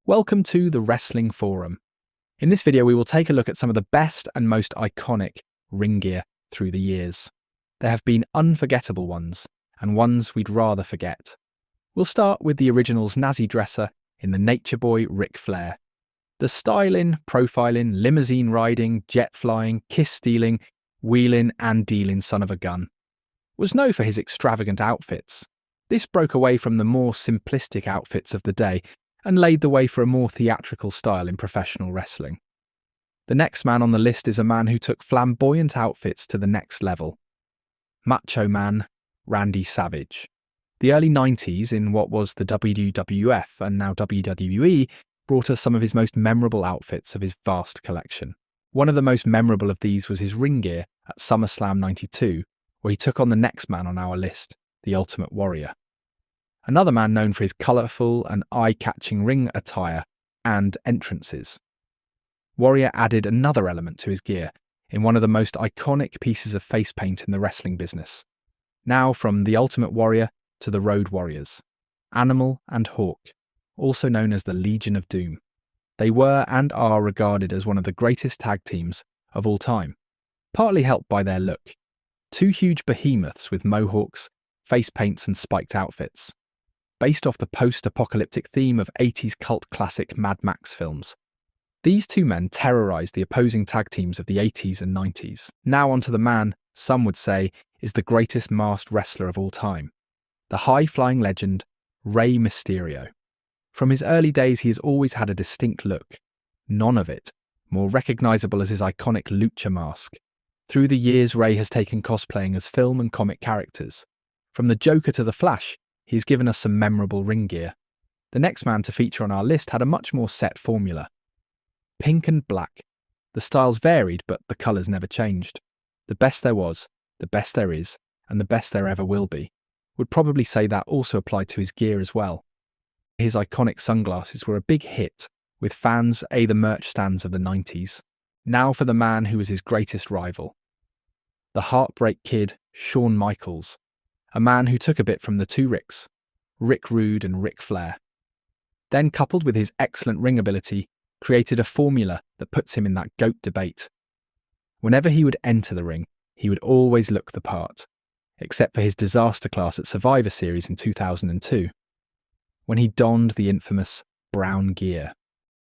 Welcome to the Wrestling Forum. In this video, we will take a look at some of the best and most iconic ring gear through the years. There have been unforgettable ones, and ones we'd rather forget. We'll start with the original's Nazi dresser in the Nature Boy Ric Flair. The styling, profiling, limousine riding, jet flying, kiss stealing, wheeling and dealing son of a gun was known for his extravagant outfits. This broke away from the more simplistic outfits of the day and laid the way for a more theatrical style in professional wrestling. The next man on the list is a man who took flamboyant outfits to the next level. Macho Man Randy Savage. The early 90s in what was the WWF and now WWE brought us some of his most memorable outfits of his vast collection. One of the most memorable of these was his ring gear at SummerSlam 92, where he took on the next man on our list, the Ultimate Warrior. Another man known for his colourful and eye-catching ring attire and entrances. Warrior added another element to his gear in one of the most iconic pieces of face paint in the wrestling business. Now from the Ultimate Warrior to the Road Warriors, Animal and Hawk, also known as the Legion of Doom. They were and are regarded as one of the greatest tag teams of all time, partly helped by their look. Two huge behemoths with mohawks, face paints and spiked outfits. Based off the post-apocalyptic theme of 80s cult classic Mad Max films. These two men terrorised the opposing tag teams of the 80s and 90s. Now onto the man, some would say, is the greatest masked wrestler of all time. The high-flying legend, Rey Mysterio. From his early days, he has always had a distinct look. None of it more recognisable as his iconic lucha mask. Through the years, Rey has taken cosplaying as film and comic characters. From the Joker to the Flash, he's given us some memorable ring gear. The next man to feature on our list had a much more set formula. Pink and black. The styles varied, but the colours never changed. The best there was, the best there is, and the best there ever will be. Would probably say that also applied to his gear as well. His iconic sunglasses were a big hit, with fans the merch stands of the 90s. Now for the man who was his greatest rival. The Heartbreak Kid, Shawn Michaels. A man who took a bit from the two Ricks, Rick Rude and Ric Flair. Then, coupled with his excellent ring ability, created a formula that puts him in that GOAT debate. Whenever he would enter the ring, he would always look the part, except for his disaster class at Survivor Series in 2002, when he donned the infamous brown gear.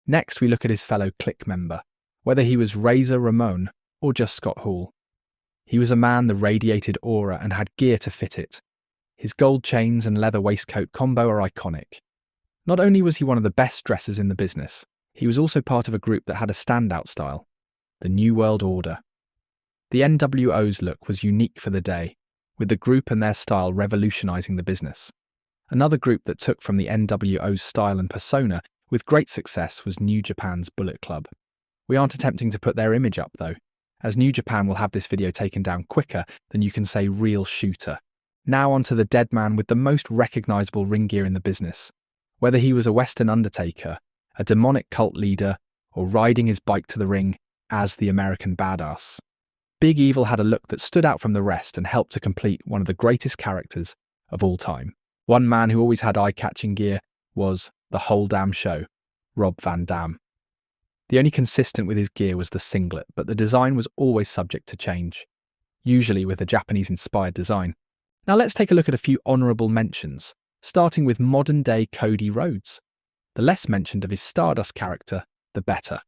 Next, we look at his fellow Clique member, whether he was Razor Ramon or just Scott Hall. He was a man that radiated aura and had gear to fit it. His gold chains and leather waistcoat combo are iconic. Not only was he one of the best dressers in the business, he was also part of a group that had a standout style, the New World Order. The NWO's look was unique for the day, with the group and their style revolutionising the business. Another group that took from the NWO's style and persona with great success was New Japan's Bullet Club. We aren't attempting to put their image up though, as New Japan will have this video taken down quicker than you can say real shooter. Now onto the dead man with the most recognisable ring gear in the business. Whether he was a Western Undertaker, a demonic cult leader, or riding his bike to the ring as the American Badass. Big Evil had a look that stood out from the rest and helped to complete one of the greatest characters of all time. One man who always had eye-catching gear was the whole damn show, Rob Van Dam. The only consistent with his gear was the singlet, but the design was always subject to change, usually with a Japanese-inspired design. Now let's take a look at a few honourable mentions, starting with modern-day Cody Rhodes. The less mentioned of his Stardust character, the better.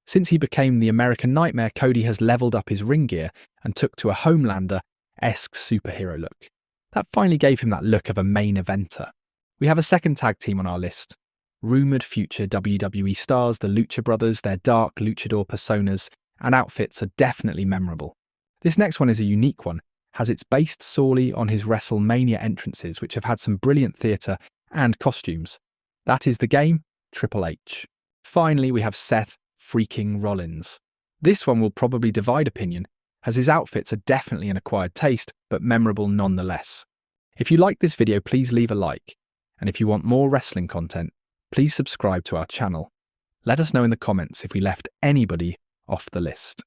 Since he became the American Nightmare, Cody has levelled up his ring gear and took to a Homelander-esque superhero look. That finally gave him that look of a main eventer. We have a second tag team on our list. Rumoured future WWE stars, the Lucha Brothers, their dark luchador personas and outfits are definitely memorable. This next one is a unique one, as it's based solely on his WrestleMania entrances, which have had some brilliant theatre and costumes. That is the Game, Triple H. Finally, we have Seth freaking Rollins. This one will probably divide opinion, as his outfits are definitely an acquired taste, but memorable nonetheless. If you like this video, please leave a like. And if you want more wrestling content, please subscribe to our channel. Let us know in the comments if we left anybody off the list.